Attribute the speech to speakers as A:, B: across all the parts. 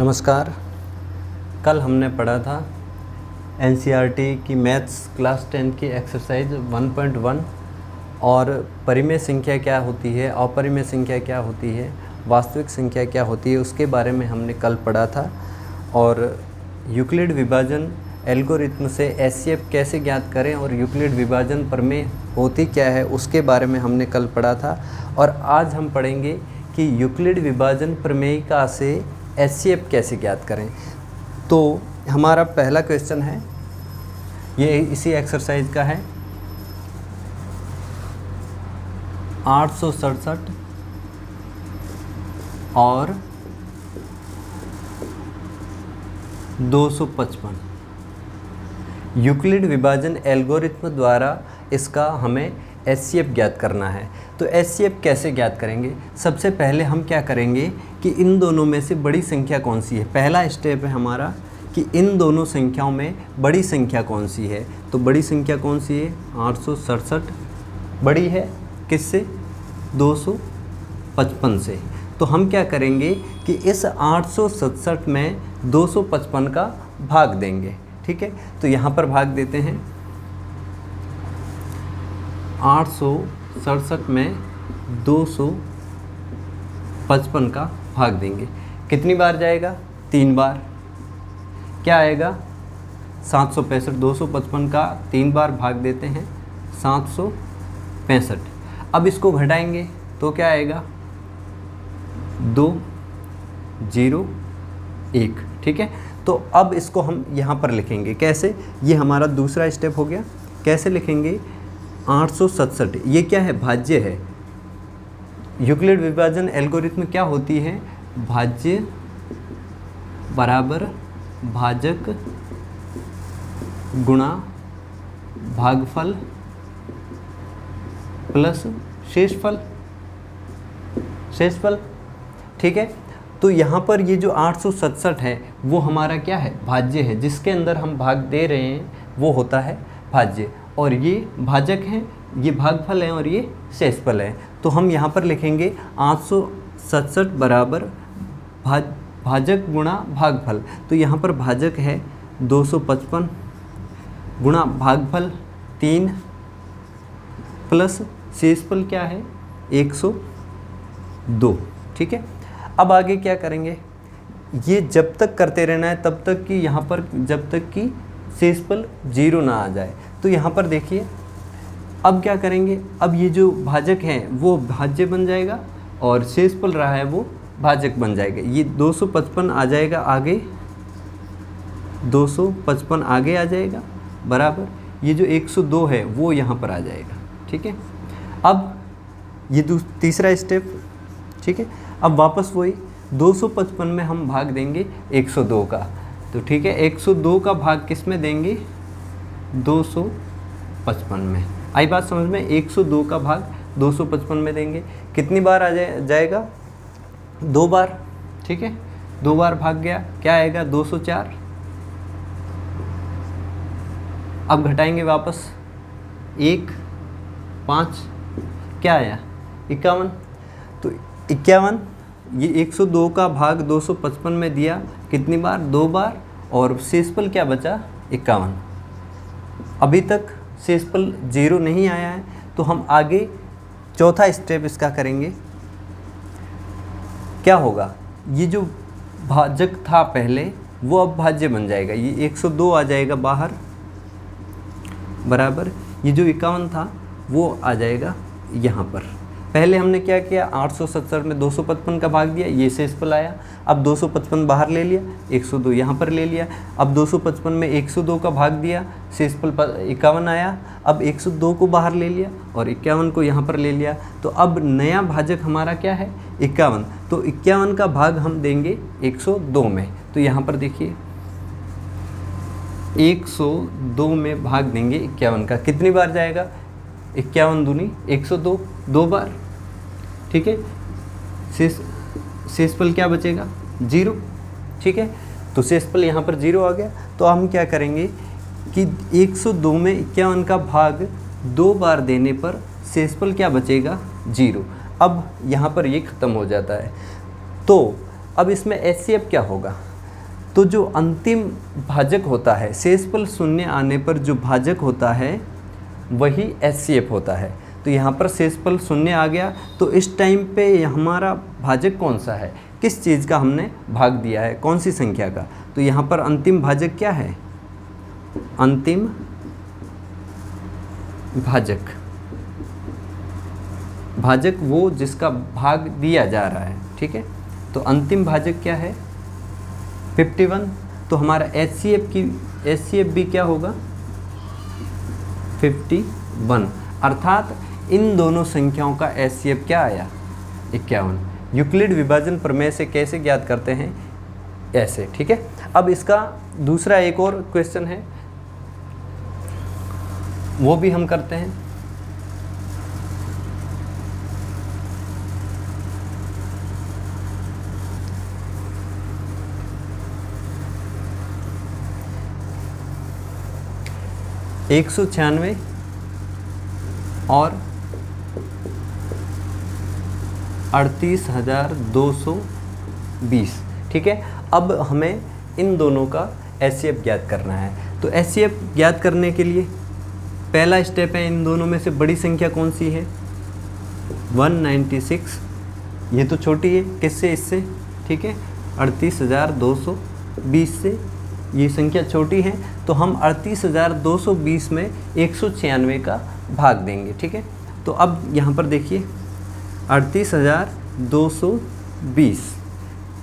A: नमस्कार। कल हमने पढ़ा था एनसीईआरटी की मैथ्स क्लास 10 की एक्सरसाइज 1.1 और परिमेय संख्या क्या होती है, अपरिमेय संख्या क्या होती है, वास्तविक संख्या क्या होती है, उसके बारे में हमने कल पढ़ा था। और यूक्लिड विभाजन एल्गोरिथम से एचसीएफ कैसे ज्ञात करें और यूक्लिड विभाजन प्रमेय होती क्या है उसके बारे में हमने कल पढ़ा था। और आज हम पढ़ेंगे कि यूक्लिड विभाजन प्रमेयिका से एचसीएफ कैसे ज्ञात करें। तो हमारा पहला क्वेश्चन है, ये इसी एक्सरसाइज का है। 867 और 255 यूक्लिड विभाजन एल्गोरिथम द्वारा इसका हमें एचसीएफ ज्ञात करना है। तो एचसीएफ कैसे ज्ञात करेंगे? सबसे पहले हम क्या करेंगे कि इन दोनों में से बड़ी संख्या कौन सी है। पहला स्टेप है हमारा कि इन दोनों संख्याओं में बड़ी संख्या कौन सी है। तो बड़ी संख्या कौन सी है? 867 बड़ी है किससे? 255 से। तो हम क्या करेंगे कि इस 867 में 255 का भाग देंगे। ठीक है, तो यहाँ पर भाग देते हैं। 867 में 255 का भाग देंगे। कितनी बार जाएगा? 3 बार। क्या आएगा? 765। 255 का 3 बार भाग देते हैं 765। अब इसको घटाएंगे तो क्या आएगा? 2 0 1। ठीक है, तो अब इसको हम यहाँ पर लिखेंगे कैसे? ये हमारा दूसरा स्टेप हो गया। कैसे लिखेंगे? 867 ये क्या है? भाज्य है। यूक्लिड विभाजन एल्गोरिथम क्या होती है? भाज्य बराबर भाजक गुणा भागफल प्लस शेषफल। ठीक है, तो यहाँ पर ये जो 867 है वो हमारा क्या है? भाज्य है। जिसके अंदर हम भाग दे रहे हैं वो होता है भाज्य, और ये भाजक हैं, ये भागफल हैं और ये शेषफल है। तो हम यहाँ पर लिखेंगे 867 बराबर भाजक गुणा भागफल। तो यहाँ पर भाजक है 255 गुणा भागफल 3 प्लस शेषफल क्या है? 102। ठीक है, अब आगे क्या करेंगे? ये जब तक करते रहना है तब तक कि यहाँ पर जब तक कि शेषफल 0 ना आ जाए। तो यहाँ पर देखिए अब क्या करेंगे? अब ये जो भाजक है वो भाज्य बन जाएगा और शेषफल रहा है वो भाजक बन जाएगा। ये 255 आ जाएगा आगे, 255 आगे आ जाएगा बराबर ये जो 102 है वो यहाँ पर आ जाएगा। ठीक है, अब ये तीसरा स्टेप। ठीक है, अब वापस वही 255 में हम भाग देंगे 102 का। तो ठीक है, 102 का भाग किस में देंगे? 255 में। आई बात समझ में? 102 का भाग 255 में देंगे। कितनी बार आ जाएगा? 2 बार। ठीक है, 2 बार भाग गया, क्या आएगा? 204। अब घटाएंगे वापस 1 5, क्या आया? 51। तो 51 ये 102 का भाग 255 में दिया कितनी बार? 2 बार। और शेषफल क्या बचा? 51। अभी तक शेषफल 0 नहीं आया है, तो हम आगे चौथा स्टेप इसका करेंगे। क्या होगा? ये जो भाजक था पहले वो अब भाज्य बन जाएगा। ये 102 आ जाएगा बाहर बराबर ये जो 51 था वो आ जाएगा यहाँ पर। पहले हमने क्या किया? 870 में 255 का भाग दिया, ये शेषफल आया। अब 255 बाहर ले लिया, 102 यहाँ पर ले लिया। अब 255 में 102 का भाग दिया, शेषफल 51 आया। अब 102 को बाहर ले लिया और 51 को यहाँ पर ले लिया। तो अब नया भाजक हमारा क्या है? 51। तो 51 का भाग हम देंगे 102 में। तो यहाँ पर देखिए 102 में भाग देंगे 51 का। कितनी बार जाएगा? 51 दूनी 102, 2 बार। ठीक है, शेषफल क्या बचेगा? 0। ठीक है, तो शेषफल यहाँ पर 0 आ गया। तो हम क्या करेंगे कि 102 में 51 का भाग 2 बार देने पर शेषफल क्या बचेगा? 0। अब यहाँ पर ये ख़त्म हो जाता है। तो अब इसमें एचसीएफ क्या होगा? तो जो अंतिम भाजक होता है, शेषफल शून्य आने पर जो भाजक होता है वही HCF होता है। तो यहाँ पर शेषफल शून्य आ गया, तो इस टाइम पे हमारा भाजक कौन सा है, किस चीज़ का हमने भाग दिया है, कौन सी संख्या का। तो यहाँ पर अंतिम भाजक क्या है, अंतिम भाजक, भाजक वो जिसका भाग दिया जा रहा है, ठीक है। तो अंतिम भाजक क्या है 51। तो हमारा HCF भी क्या होगा 51, अर्थात इन दोनों संख्याओं का HCF क्या आया 51। यूक्लिड विभाजन प्रमेय से कैसे ज्ञात करते हैं, ऐसे, ठीक है। अब इसका दूसरा एक और क्वेश्चन है, वो भी हम करते हैं। एक 196 और 38,220, ठीक है। अब हमें इन दोनों का HCF ज्ञात करना है। तो HCF ज्ञात करने के लिए पहला स्टेप है, इन दोनों में से बड़ी संख्या कौन सी है 196, ये तो छोटी है किससे, इससे, ठीक है। 38,220 से ये संख्या छोटी है, तो हम 38,220 में 196 का भाग देंगे, ठीक है। तो अब यहाँ पर देखिए 38,220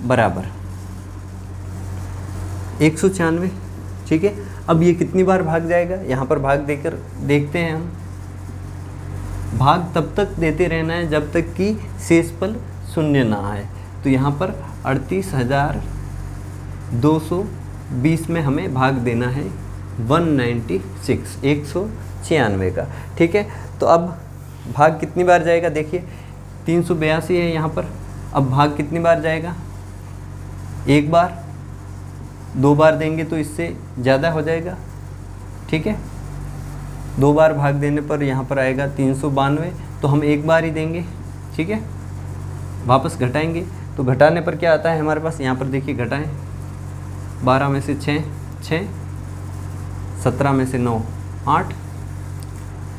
A: बराबर 196, ठीक है। अब ये कितनी बार भाग जाएगा, यहाँ पर भाग देकर देखते हैं हम। भाग तब तक देते रहना है जब तक कि शेषफल शून्य ना आए। तो यहाँ पर 38,220 में हमें भाग देना है 196, 196 का, ठीक है। तो अब भाग कितनी बार जाएगा, देखिए 382 है यहाँ पर। अब भाग कितनी बार जाएगा, एक बार, दो बार देंगे तो इससे ज़्यादा हो जाएगा, ठीक है। दो बार भाग देने पर यहाँ पर आएगा 392, तो हम एक बार ही देंगे, ठीक है। वापस घटाएंगे तो घटाने पर क्या आता है हमारे पास, यहाँ पर देखिए घटाएं, 12 में से 6 6, 17 में से 9 8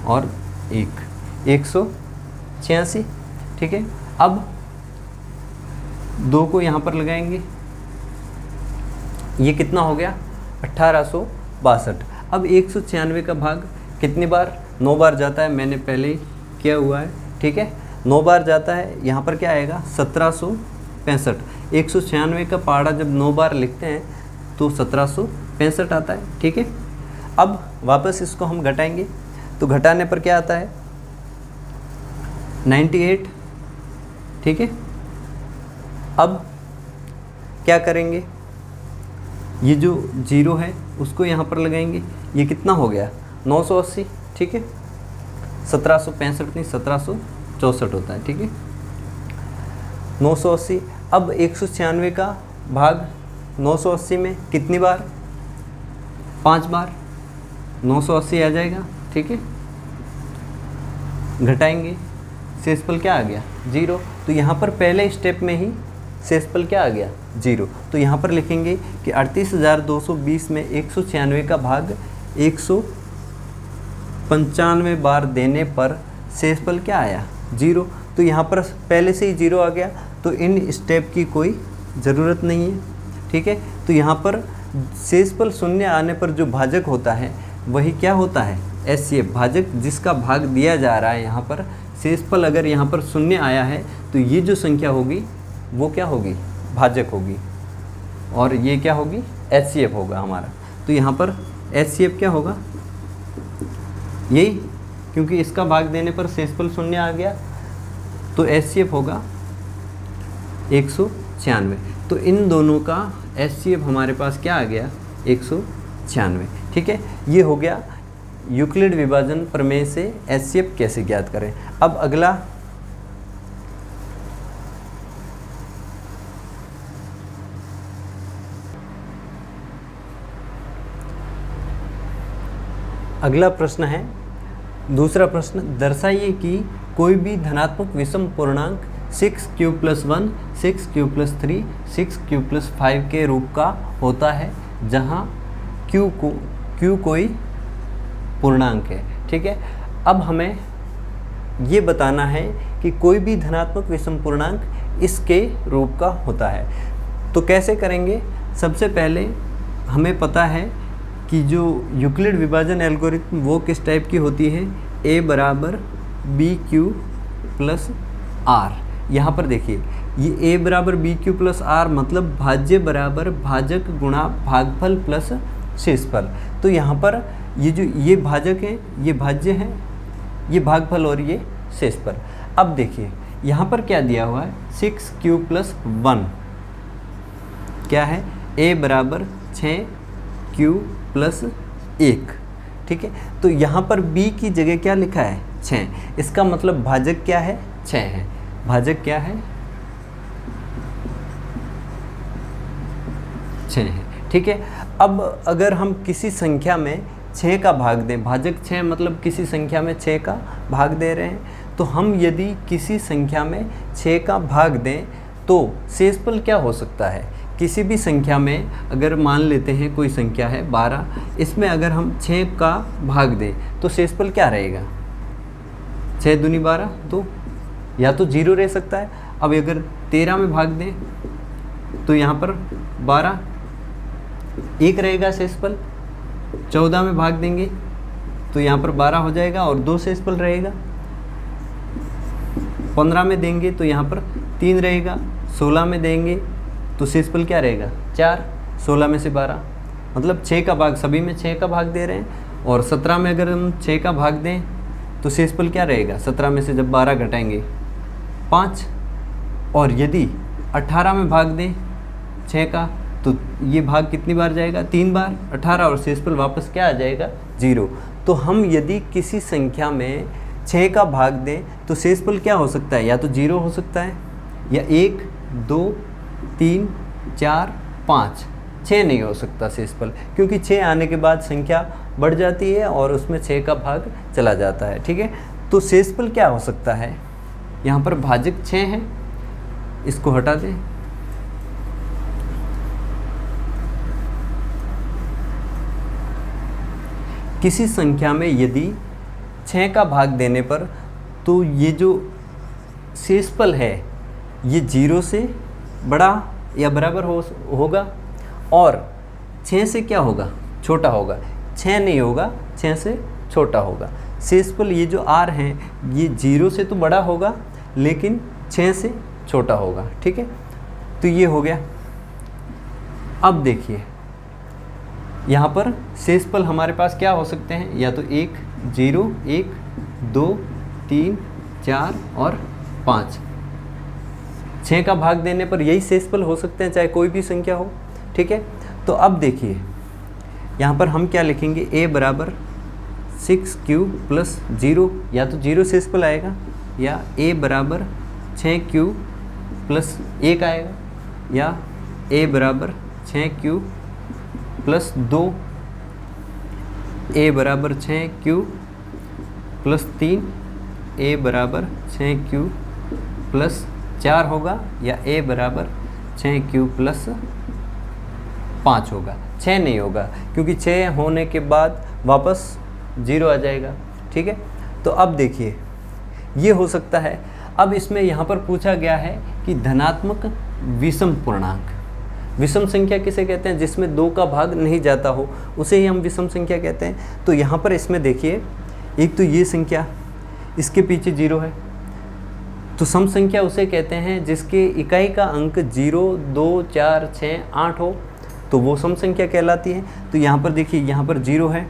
A: और 186, ठीक है। अब 2 को यहाँ पर लगाएंगे, ये कितना हो गया 1862। अब 196 का भाग कितनी बार, 9 बार जाता है, मैंने पहले ही किया हुआ है, ठीक है। 9 बार जाता है, यहाँ पर क्या आएगा 1765। 196 का पहाड़ा जब 9 बार लिखते हैं तो 1765 आता है, ठीक है। अब वापस इसको हम घटाएंगे, तो घटाने पर क्या आता है 98, ठीक है। अब क्या करेंगे, ये जो 0 है उसको यहाँ पर लगाएंगे, ये कितना हो गया 980, ठीक है। 1765 नहीं 1764 होता है, ठीक है। 980। अब 196 का भाग 980 में कितनी बार, 5 बार, 980 आ जाएगा, ठीक है। घटाएंगे, शेषफल क्या आ गया 0। तो यहाँ पर पहले स्टेप में ही शेषफल क्या आ गया 0। तो यहाँ पर लिखेंगे कि 38,220 में 196 का भाग 195 बार देने पर शेषफल क्या आया 0। तो यहाँ पर पहले से ही 0 आ गया, तो इन स्टेप की कोई ज़रूरत नहीं है, ठीक है। तो यहाँ पर शेषफल शून्य आने पर जो भाजक होता है वही क्या होता है HCF, भाजक जिसका भाग दिया जा रहा है। यहाँ पर शेषफल अगर यहाँ पर शून्य आया है तो ये जो संख्या होगी वो क्या होगी, भाजक होगी, और ये क्या होगी HCF होगा हमारा। तो यहाँ पर HCF क्या होगा, यही, क्योंकि इसका भाग देने पर शेषफल शून्य आ गया, तो HCF होगा 196। तो इन दोनों का HCF हमारे पास क्या आ गया 196, ठीक है। ये हो गया यूक्लिड विभाजन प्रमेय से HCF कैसे ज्ञात करें। अब अगला प्रश्न है, दूसरा प्रश्न, दर्शाइए कि कोई भी धनात्मक विषम पूर्णांक 6 cube plus 1, 6 cube plus 3, 6 cube plus 5 के रूप का होता है, जहाँ Q कोई पूर्णांक है। ठीक है, अब हमें ये बताना है कि कोई भी धनात्मक विषम पूर्णांक इसके रूप का होता है। तो कैसे करेंगे? सबसे पहले हमें पता है कि जो यूक्लिड विभाजन एल्गोरिथम वो किस टाइप की होती है, a बराबर बी क्यू प्लस आर। यहाँ पर देखिए, ये a बराबर बी क्यू प्लस आर मतलब भाज्य बराबर भाजक गुणा भागफल प्लस शेषफल। तो यहाँ पर ये भाजक है, ये भाज्य है, ये भागफल और ये शेषफल। अब देखिए यहाँ पर क्या दिया हुआ है, 6 क्यूब प्लस 1 क्या है, a बराबर 6 क्यू प्लस 1। ठीक है, तो यहाँ पर b की जगह क्या लिखा है, 6। इसका मतलब भाजक क्या है, 6 है। भाजक क्या है, 6 है। ठीक है, अब अगर हम किसी संख्या में 6 का भाग दें, भाजक 6 मतलब किसी संख्या में 6 का भाग दे रहे हैं, तो हम यदि किसी संख्या में 6 का भाग दें तो शेषफल क्या हो सकता है। किसी भी संख्या में अगर मान लेते हैं कोई संख्या है 12, इसमें अगर हम 6 का भाग दें तो शेषफल क्या रहेगा, 6 दूनी 12, तो या तो 0 रह सकता है। अब अगर 13 में भाग दें तो यहाँ पर 12 1 रहेगा शेषफल। 14 में भाग देंगे तो यहाँ पर 12 हो जाएगा और 2 शेषफल रहेगा। 15 में देंगे तो यहाँ पर 3 रहेगा। 16 में देंगे तो शेषफल क्या रहेगा, 4। 16 में से 12 मतलब 6 का भाग, सभी में 6 का भाग दे रहे हैं। और 17 में अगर हम 6 का भाग दें तो शेषफल क्या रहेगा, 17 में से जब 12 घटाएंगे 5। और यदि 18 में भाग दें 6 का तो ये भाग कितनी बार जाएगा, 3 बार। 18 और शेषफल वापस क्या आ जाएगा, 0। तो हम यदि किसी संख्या में 6 का भाग दें तो शेषफल क्या हो सकता है, या तो 0 हो सकता है, या 1 2 3 4 5। 6 नहीं हो सकता शेषफल, क्योंकि 6 आने के बाद संख्या बढ़ जाती है और उसमें 6 का भाग चला जाता है। ठीक है, तो शेषफल क्या हो सकता है, यहाँ पर भाजक 6 है, इसको हटा दें। किसी संख्या में यदि 6 का भाग देने पर तो ये जो शेषफल है ये 0 से बड़ा या बराबर होगा और 6 से क्या होगा, छोटा होगा। 6 नहीं होगा, 6 से छोटा होगा। शेषफल ये जो r है ये 0 से तो बड़ा होगा लेकिन 6 से छोटा होगा। ठीक है, तो ये हो गया। अब देखिए यहाँ पर शेषफल हमारे पास क्या हो सकते हैं, या तो 1 0 1 2 3 4 और 5। 6 का भाग देने पर यही शेषफल हो सकते हैं, चाहे कोई भी संख्या हो। ठीक है, तो अब देखिए यहाँ पर हम क्या लिखेंगे, a बराबर 6 क्यूब प्लस 0, या तो 0 शेषफल आएगा, या a बराबर 6 क्यूब प्लस 1 आएगा, या a बराबर 6 क्यूब प्लस 2, a बराबर 6 क्यूब प्लस 3, a बराबर 6 क्यूब प्लस 4 होगा, या a बराबर 6 क्यूब प्लस 5 होगा। 6 नहीं होगा क्योंकि 6 होने के बाद वापस 0 आ जाएगा। ठीक है, तो अब देखिए ये हो सकता है। अब इसमें यहाँ पर पूछा गया है कि धनात्मक विषम पूर्णांक, विषम संख्या किसे कहते हैं, जिसमें 2 का भाग नहीं जाता हो उसे ही हम विषम संख्या कहते हैं। तो यहाँ पर इसमें देखिए, एक तो ये संख्या, इसके पीछे 0 है, तो सम संख्या उसे कहते हैं जिसके इकाई का अंक 0 2 4 6 8 हो, तो वो सम संख्या कहलाती है। तो यहाँ पर देखिए, यहाँ पर 0 है,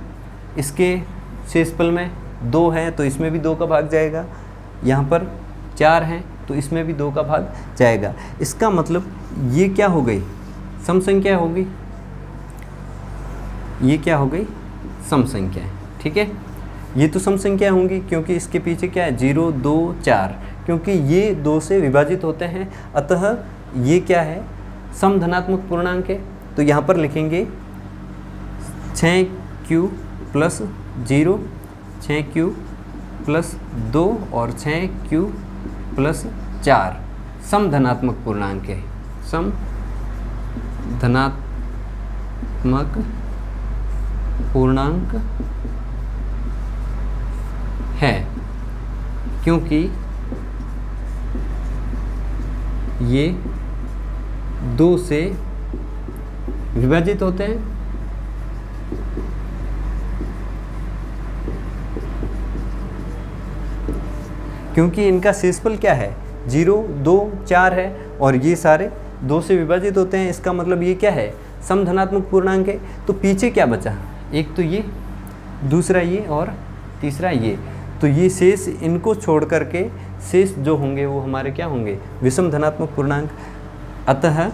A: इसके शेषफल में 2 है तो इसमें भी 2 का भाग जाएगा। यहाँ पर 4 है तो इसमें भी 2 का भाग जाएगा। इसका मतलब ये क्या हो गई, सम संख्या होगी। ये क्या हो गई, सम संख्या है। ठीक है, ये तो सम संख्या होंगी क्योंकि इसके पीछे क्या है, 0 2 4, क्योंकि ये 2 से विभाजित होते हैं, अतः ये क्या है, सम धनात्मक पूर्णांक है। तो यहाँ पर लिखेंगे 6 क्यूब प्लस 0, 6 क्यूब प्लस 2 और 6 क्यूब प्लस 4 सम धनात्मक पूर्णांक है, सम धनात्मक पूर्णांक है, क्योंकि ये 2 से विभाजित होते हैं, क्योंकि इनका शेषफल क्या है 0, 2, 4 है और ये सारे 2 से विभाजित होते हैं। इसका मतलब ये क्या है समधनात्मक पूर्णांक है। तो पीछे क्या बचा, एक तो ये, दूसरा ये और तीसरा ये। तो ये शेष इनको छोड़ करके शेष जो होंगे वो हमारे क्या होंगे विषम धनात्मक पूर्णांक। अतः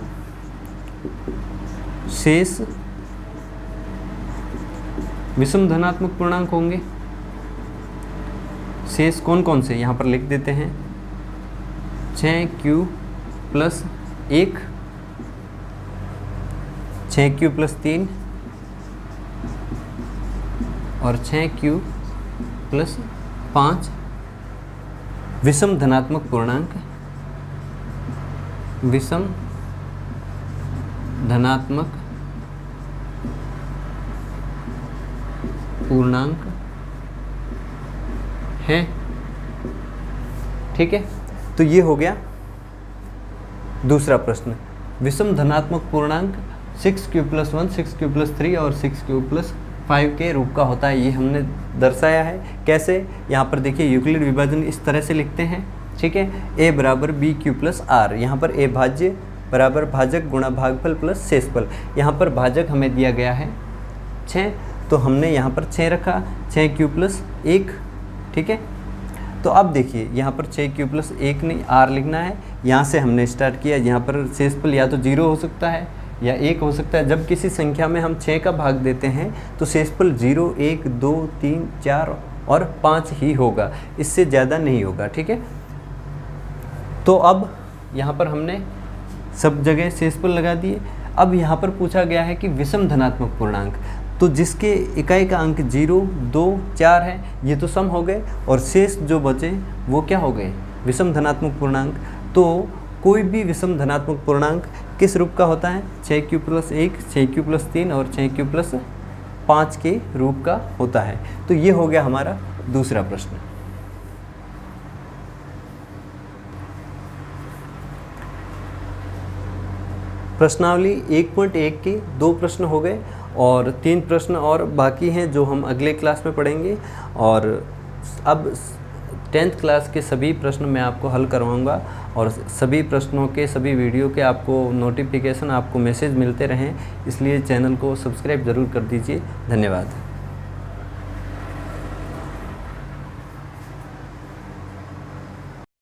A: शेष विषम धनात्मक पूर्णांक होंगे। शेष कौन कौन से यहाँ पर लिख देते हैं, 6q + 1, 6q + 3 और 6q + 5 विषम धनात्मक पूर्णांक, विषम धनात्मक पूर्णांक है। ठीक है, तो ये हो गया दूसरा प्रश्न। विषम धनात्मक पूर्णांक 6q + 1, 6q + 3 और 6q + 5 के रूप का होता है। ये हमने दर्शाया है। कैसे, यहाँ पर देखिए यूक्लिड विभाजन इस तरह से लिखते हैं। ठीक है, a = bq + r। यहाँ पर a भाज्य बराबर भाजक गुणा भागफल प्लस शेषफल। यहाँ पर भाजक हमें दिया गया है 6, तो हमने यहाँ पर 6 रखा, 6q + 1। ठीक है, तो अब देखिए यहाँ पर 6q + 1 नहीं r लिखना है। यहाँ से हमने स्टार्ट किया। यहाँ पर शेषफल या तो 0 हो सकता है या 1 हो सकता है। जब किसी संख्या में हम 6 का भाग देते हैं तो शेषफल 0, 1, 2, 3, 4 और 5 ही होगा, इससे ज़्यादा नहीं होगा। ठीक है, तो अब यहाँ पर हमने सब जगह शेषफल लगा दिए। अब यहाँ पर पूछा गया है कि विषम धनात्मक पूर्णांक, तो जिसके इकाई का अंक 0, 2, 4 है, ये तो सम हो गए और शेष जो बचे वो क्या हो गए विषम धनात्मक पूर्णांक। तो कोई भी विषम धनात्मक पूर्णांक किस रूप का होता है, 6q + 1, 6q + 3 और 6q + 5 के रूप का होता है। तो ये हो गया हमारा दूसरा प्रश्न। प्रश्नावली 1.1 के 2 प्रश्न हो गए और 3 प्रश्न और बाकी हैं जो हम अगले क्लास में पढ़ेंगे। और अब 10th क्लास के सभी प्रश्न मैं आपको हल करवाऊंगा और सभी प्रश्नों के सभी वीडियो के आपको नोटिफिकेशन, आपको मैसेज मिलते रहें, इसलिए चैनल को सब्सक्राइब ज़रूर कर दीजिए। धन्यवाद।